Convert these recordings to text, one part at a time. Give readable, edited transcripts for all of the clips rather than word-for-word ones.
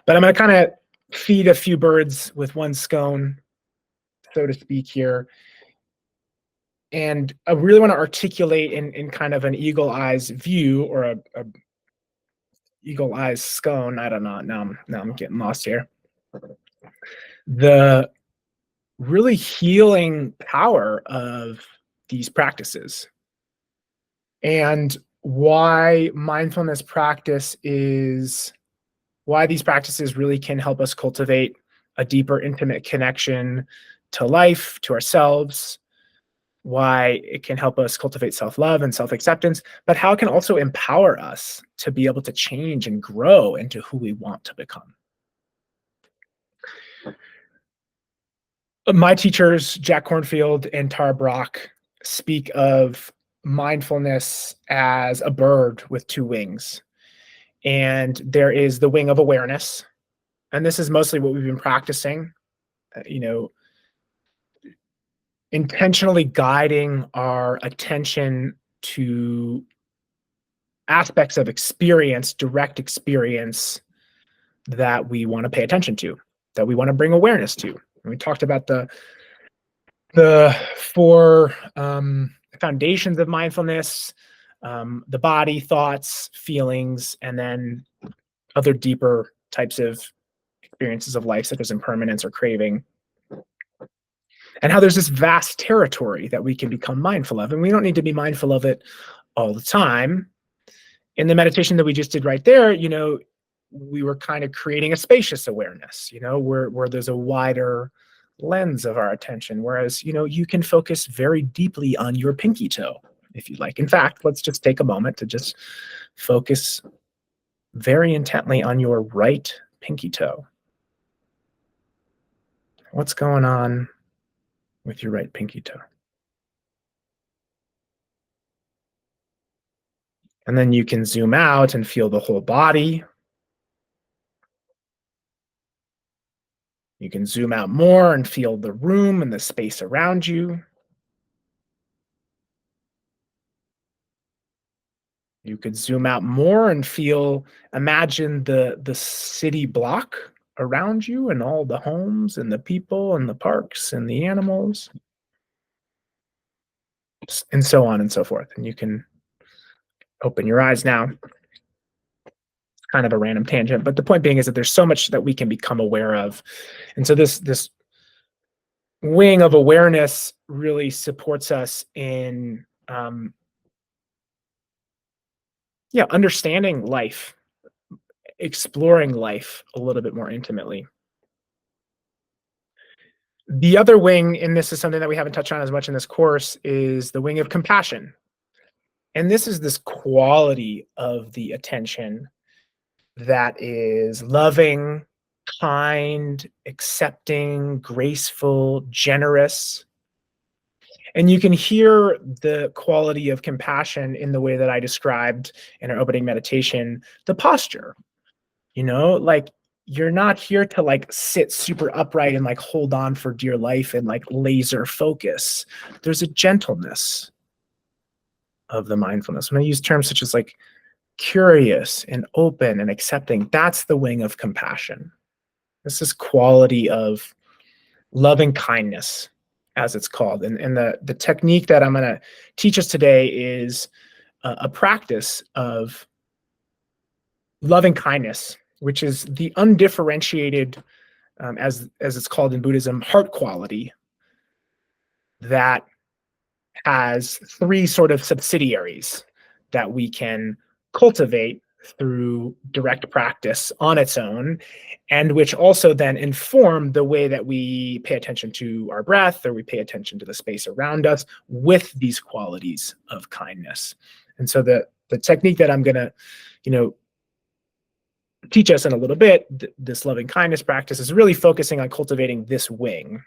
But I'm going to kind of feed a few birds with one scone, so to speak, here. And I really want to articulate in kind of an eagle eyes view, or a eagle eyes scone. I don't know. Now I'm getting lost here. The really healing power of these practices, and why these practices really can help us cultivate a deeper, intimate connection to life, to ourselves, why it can help us cultivate self-love and self-acceptance, but how it can also empower us to be able to change and grow into who we want to become. My teachers, Jack Kornfield and Tara Brach, speak of mindfulness as a bird with two wings. And there is the wing of awareness. And this is mostly what we've been practicing, you know, intentionally guiding our attention to aspects of experience, direct experience, that we want to pay attention to, that we want to bring awareness to. And we talked about the four foundations of mindfulness: the body, thoughts, feelings, and then other deeper types of experiences of life, such as impermanence or craving. And how there's this vast territory that we can become mindful of, and we don't need to be mindful of it all the time. In the meditation that we just did right there, we were kind of creating a spacious awareness, where there's a wider lens of our attention. Whereas, you can focus very deeply on your pinky toe if you'd like. In fact, let's just take a moment to just focus very intently on your right pinky toe. What's going on with your right pinky toe? And then you can zoom out and feel the whole body. You can zoom out more and feel the room and the space around you. You could zoom out more and imagine the city block around you and all the homes and the people and the parks and the animals, and so on and so forth. And you can open your eyes now. It's kind of a random tangent, but the point being is that there's so much that we can become aware of. And so this wing of awareness really supports us in understanding life, exploring life a little bit more intimately. The other wing, and this is something that we haven't touched on as much in this course, is the wing of compassion. And this is this quality of the attention that is loving, kind, accepting, graceful, generous. And you can hear the quality of compassion in the way that I described in our opening meditation, the posture. Like, you're not here to like sit super upright and like hold on for dear life and like laser focus. There's a gentleness of the mindfulness. When I use terms such as like curious and open and accepting, that's the wing of compassion. This is quality of loving kindness, as it's called. And the technique that I'm going to teach us today is a practice of loving kindness, which is the undifferentiated, as it's called in Buddhism, heart quality that has three sort of subsidiaries that we can cultivate through direct practice on its own, and which also then inform the way that we pay attention to our breath, or we pay attention to the space around us with these qualities of kindness. And so the technique that I'm going to, teach us in a little bit, this loving kindness practice, is really focusing on cultivating this wing.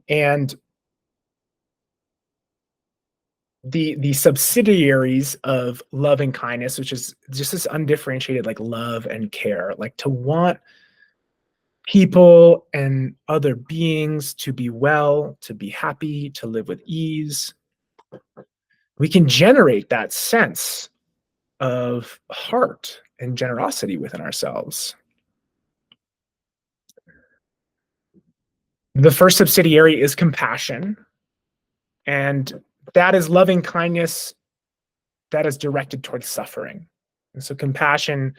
And the subsidiaries of loving kindness, which is just this undifferentiated like love and care, like to want people and other beings to be well, to be happy, to live with ease. We can generate that sense of heart and generosity within ourselves. The first subsidiary is compassion, and that is loving kindness that is directed towards suffering. And so compassion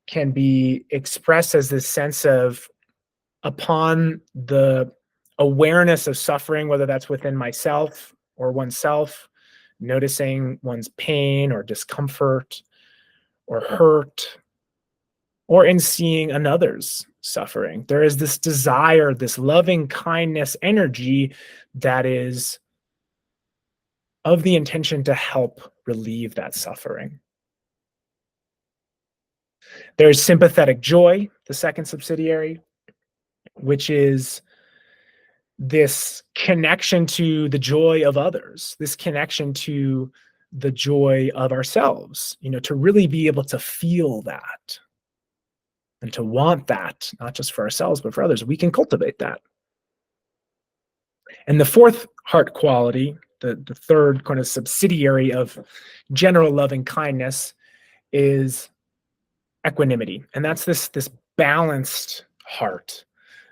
can be expressed as this sense of, upon the awareness of suffering, whether that's within myself or oneself, noticing one's pain or discomfort or hurt, or in seeing another's suffering. There is this desire, this loving kindness energy that is of the intention to help relieve that suffering. There's sympathetic joy, the second subsidiary, which is this connection to the joy of others, this connection to the joy of ourselves, to really be able to feel that and to want that, not just for ourselves, but for others. We can cultivate that. And the fourth heart quality, the third kind of subsidiary of general loving kindness, is equanimity. And that's this balanced heart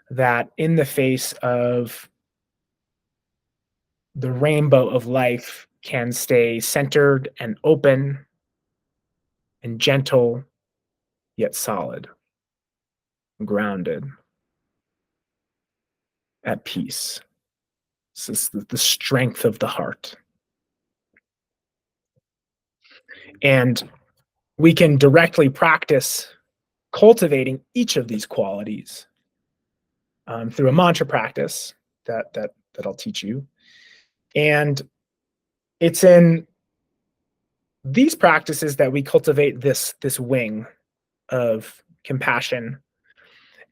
that, in the face of the rainbow of life, can stay centered and open and gentle, yet solid, grounded, at peace. This is the strength of the heart. And we can directly practice cultivating each of these qualities through a mantra practice that I'll teach you. And it's in these practices that we cultivate this wing of compassion.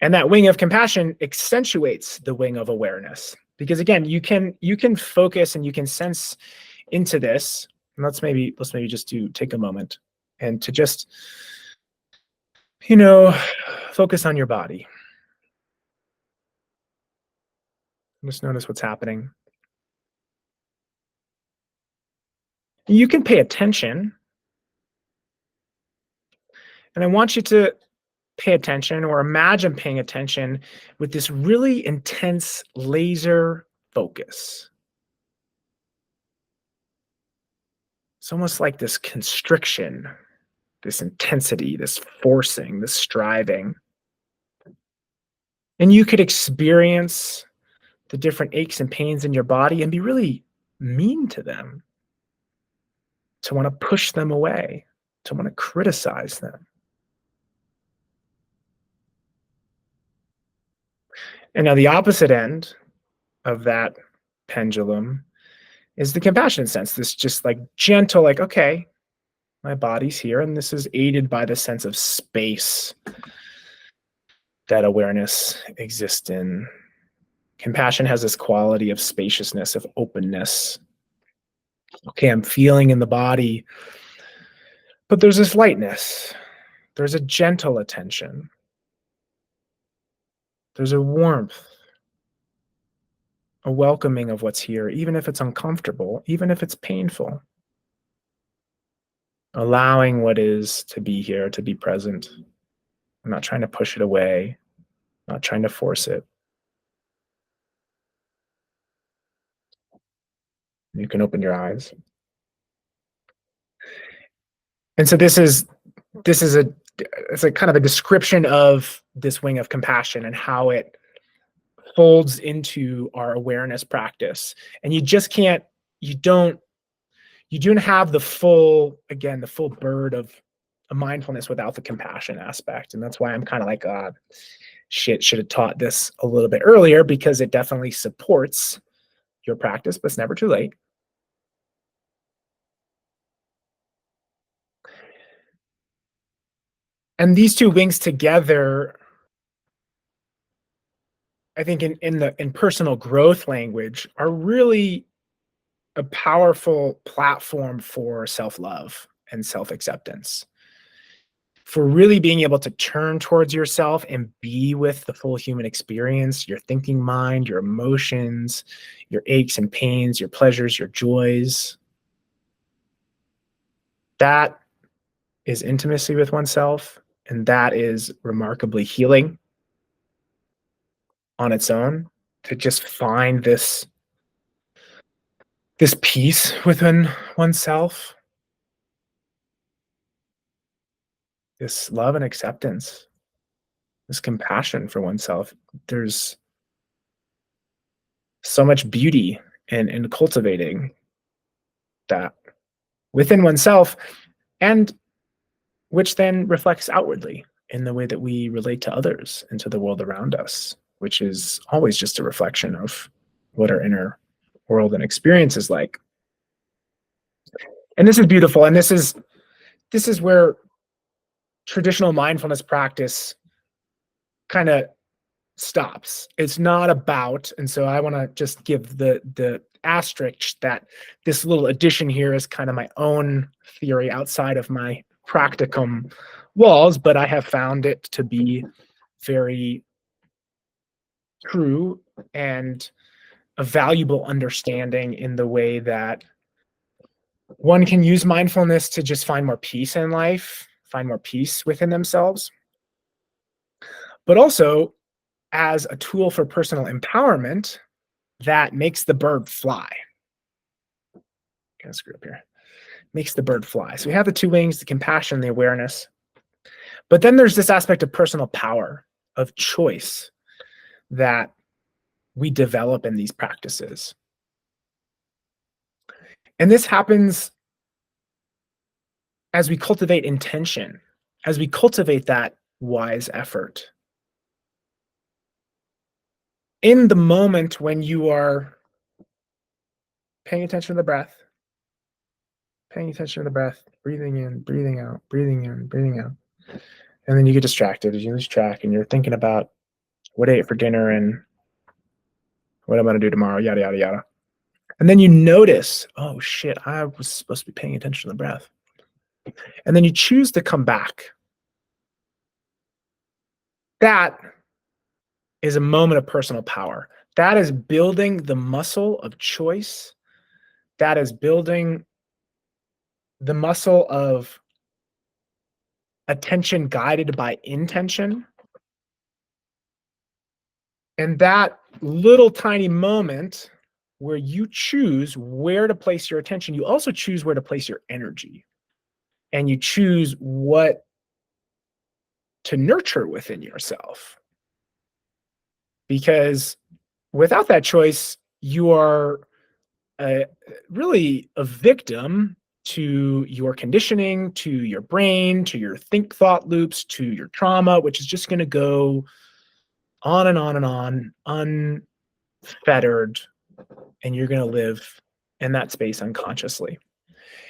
And that wing of compassion accentuates the wing of awareness. Because again, you can focus and you can sense into this. And let's maybe just take a moment and to just, focus on your body. Just notice what's happening. You can pay attention. And I want you to pay attention or imagine paying attention with this really intense laser focus. It's almost like this constriction, this intensity, this forcing, this striving. And you could experience the different aches and pains in your body and be really mean to them, to want to push them away, to want to criticize them. And now the opposite end of that pendulum is the compassionate sense, this just like gentle, like, okay, my body's here, and this is aided by the sense of space that awareness exists in. Compassion has this quality of spaciousness, of openness. Okay, I'm feeling in the body, but there's this lightness. There's a gentle attention. There's a warmth, a welcoming of what's here, even if it's uncomfortable, even if it's painful. Allowing what is to be here, to be present. I'm not trying to push it away, not trying to force it. You can open your eyes. And so this is it's a kind of a description of this wing of compassion and how it folds into our awareness practice. And you just can't, you don't have the full bird of a mindfulness without the compassion aspect. And that's why I'm kind of like, shit, should have taught this a little bit earlier, because it definitely supports your practice, but it's never too late. And these two wings together, I think in personal growth language, are really a powerful platform for self-love and self-acceptance. For really being able to turn towards yourself and be with the full human experience, your thinking mind, your emotions, your aches and pains, your pleasures, your joys. That is intimacy with oneself, and that is remarkably healing. on its own, to just find this peace within oneself, this love and acceptance, this compassion for oneself. There's so much beauty in cultivating that within oneself, and which then reflects outwardly in the way that we relate to others and to the world around us, which is always just a reflection of what our inner world and experience is like. And this is beautiful. And this is where traditional mindfulness practice kind of stops. It's not about, and so I want to just give the asterisk that this little addition here is kind of my own theory outside of my practicum walls, but I have found it to be very true and a valuable understanding in the way that one can use mindfulness to just find more peace in life, find more peace within themselves, but also as a tool for personal empowerment that makes the bird fly. Kind of screw up here. Makes the bird fly. So we have the two wings, the compassion, the awareness. But then there's this aspect of personal power, of choice that we develop in these practices. And this happens as we cultivate intention, as we cultivate that wise effort. In the moment when you are paying attention to the breath, paying attention to the breath, breathing in, breathing out, breathing in, breathing out. And then you get distracted as you lose track and you're thinking about what I ate for dinner and what I'm going to do tomorrow, yada, yada, yada. And then you notice, oh shit, I was supposed to be paying attention to the breath. And then you choose to come back. That is a moment of personal power. That is building the muscle of choice. That is building the muscle of attention guided by intention. And that little tiny moment where you choose where to place your attention, you also choose where to place your energy. And you choose what to nurture within yourself. Because without that choice, you are really a victim to your conditioning, to your brain, to your think thought loops, to your trauma, which is just going to go on and on and on, unfettered, and you're going to live in that space unconsciously.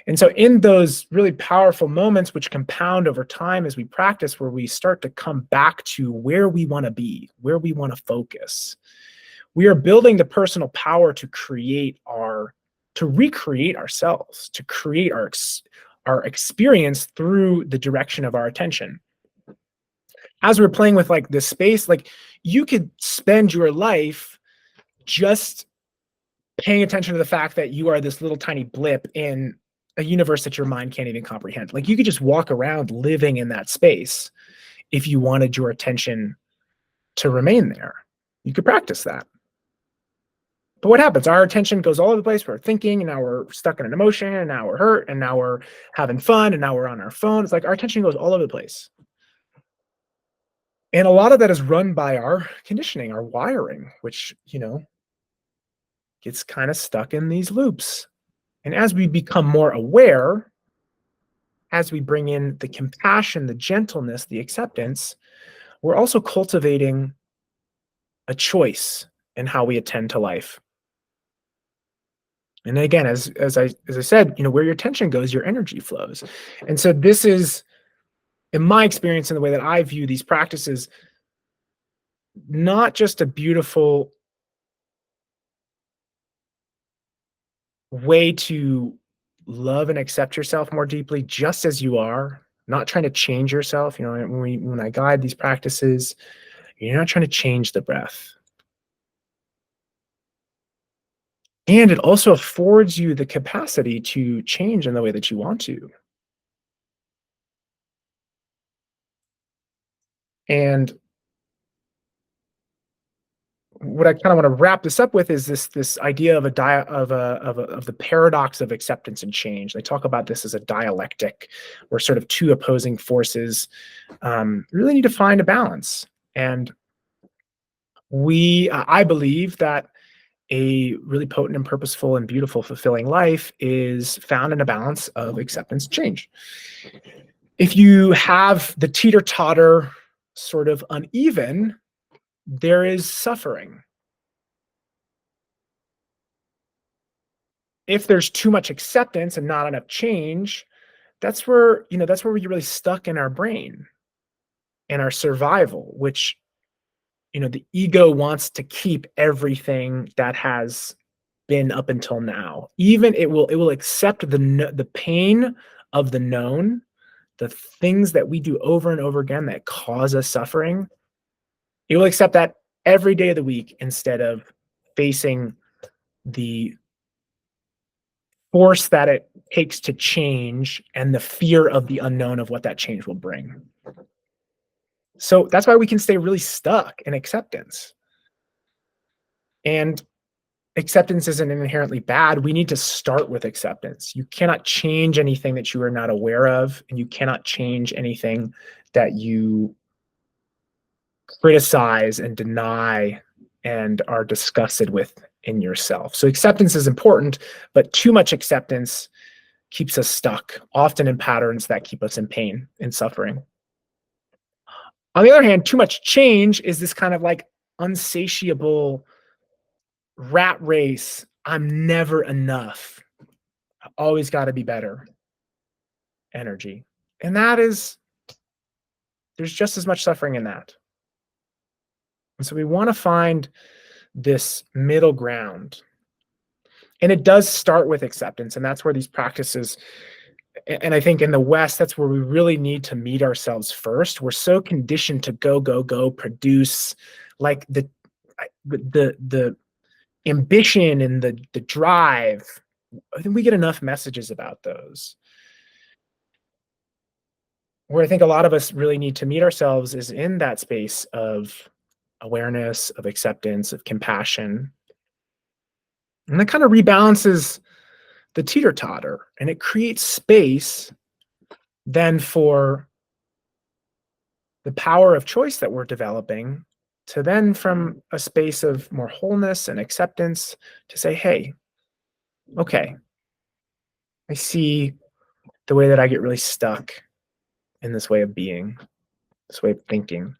And so in those really powerful moments, which compound over time as we practice, where we start to come back to where we want to be, where we want to focus, we are building the personal power to recreate ourselves, to create our experience through the direction of our attention. As we're playing with like this space, like you could spend your life just paying attention to the fact that you are this little tiny blip in a universe that your mind can't even comprehend. Like you could just walk around living in that space if you wanted your attention to remain there. You could practice that. But what happens? Our attention goes all over the place. We're thinking, and now we're stuck in an emotion, and now we're hurt, and now we're having fun, and now we're on our phone. It's like our attention goes all over the place. And a lot of that is run by our conditioning, our wiring, which, gets kind of stuck in these loops. And as we become more aware, as we bring in the compassion, the gentleness, the acceptance, we're also cultivating a choice in how we attend to life. And again, as I said, where your attention goes, your energy flows. And so this is, in my experience, in the way that I view these practices, not just a beautiful way to love and accept yourself more deeply, just as you are, not trying to change yourself. When I guide these practices, you're not trying to change the breath. And it also affords you the capacity to change in the way that you want to. And what I kind of want to wrap this up with is this idea of a of the paradox of acceptance and change. They talk about this as a dialectic, where sort of two opposing forces really need to find a balance. And I believe that a really potent and purposeful and beautiful, fulfilling life is found in a balance of acceptance and change. If you have the teeter totter sort of uneven, there is suffering. If there's too much acceptance and not enough change, that's where we get really stuck in our brain and our survival, which, the ego wants to keep everything that has been up until now. Even it will accept the pain of the known, the things that we do over and over again that cause us suffering. It will accept that every day of the week instead of facing the force that it takes to change and the fear of the unknown of what that change will bring. So that's why we can stay really stuck in acceptance. And acceptance isn't inherently bad. We need to start with acceptance. You cannot change anything that you are not aware of, and you cannot change anything that you criticize and deny and are disgusted with in yourself. So acceptance is important, but too much acceptance keeps us stuck, often in patterns that keep us in pain and suffering. On the other hand, too much change is this kind of like unsatiable rat race. I'm never enough. I always got to be better energy. And there's just as much suffering in that. And so we want to find this middle ground. And it does start with acceptance. And that's where these practices, and I think in the West, that's where we really need to meet ourselves first. We're so conditioned to go, go, go, produce, like the ambition and the drive. I think we get enough messages about those. Where I think a lot of us really need to meet ourselves is in that space of awareness, of acceptance, of compassion. And that kind of rebalances the teeter totter, and it creates space then for the power of choice that we're developing to then, from a space of more wholeness and acceptance, to say, hey, okay, I see the way that I get really stuck in this way of being, this way of thinking.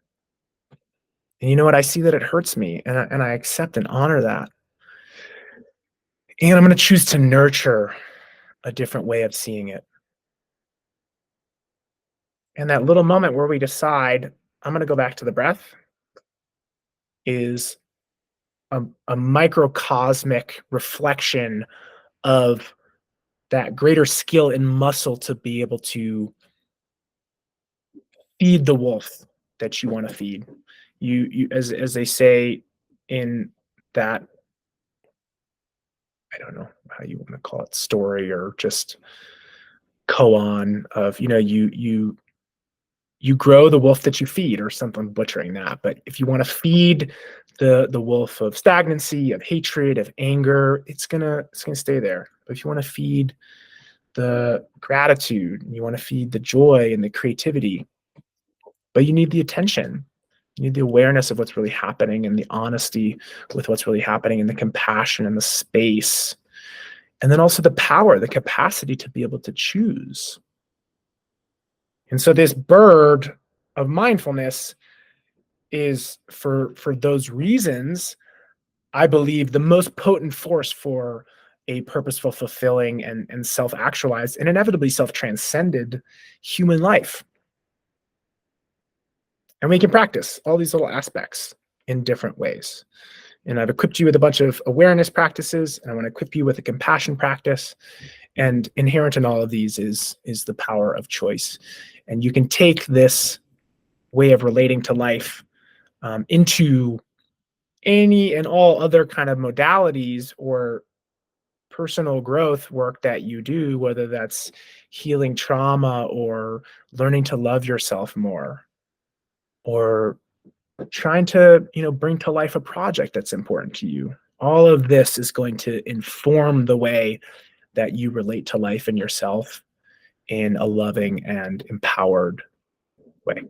And you know what? I see that it hurts me, and I accept and honor that. And I'm going to choose to nurture a different way of seeing it. And that little moment where we decide, I'm going to go back to the breath, is a microcosmic reflection of that greater skill and muscle to be able to feed the wolf that you want to feed. You as they say in that, I don't know how you want to call it, story or just koan of, you grow the wolf that you feed, or something. I'm butchering that, but if you want to feed the wolf of stagnancy, of hatred, of anger, it's gonna stay there. But if you want to feed the gratitude, you want to feed the joy and the creativity, but you need the attention, you need the awareness of what's really happening, and the honesty with what's really happening, and the compassion and the space, and then also the power, the capacity to be able to choose. And so this bird of mindfulness is, for those reasons, I believe, the most potent force for a purposeful, fulfilling, and self-actualized, and inevitably self-transcended human life. And we can practice all these little aspects in different ways. And I've equipped you with a bunch of awareness practices, and I want to equip you with a compassion practice. And inherent in all of these is the power of choice. And you can take this way of relating to life into any and all other kind of modalities or personal growth work that you do, whether that's healing trauma, or learning to love yourself more, or trying to, bring to life a project that's important to you. All of this is going to inform the way that you relate to life and yourself in a loving and empowered way.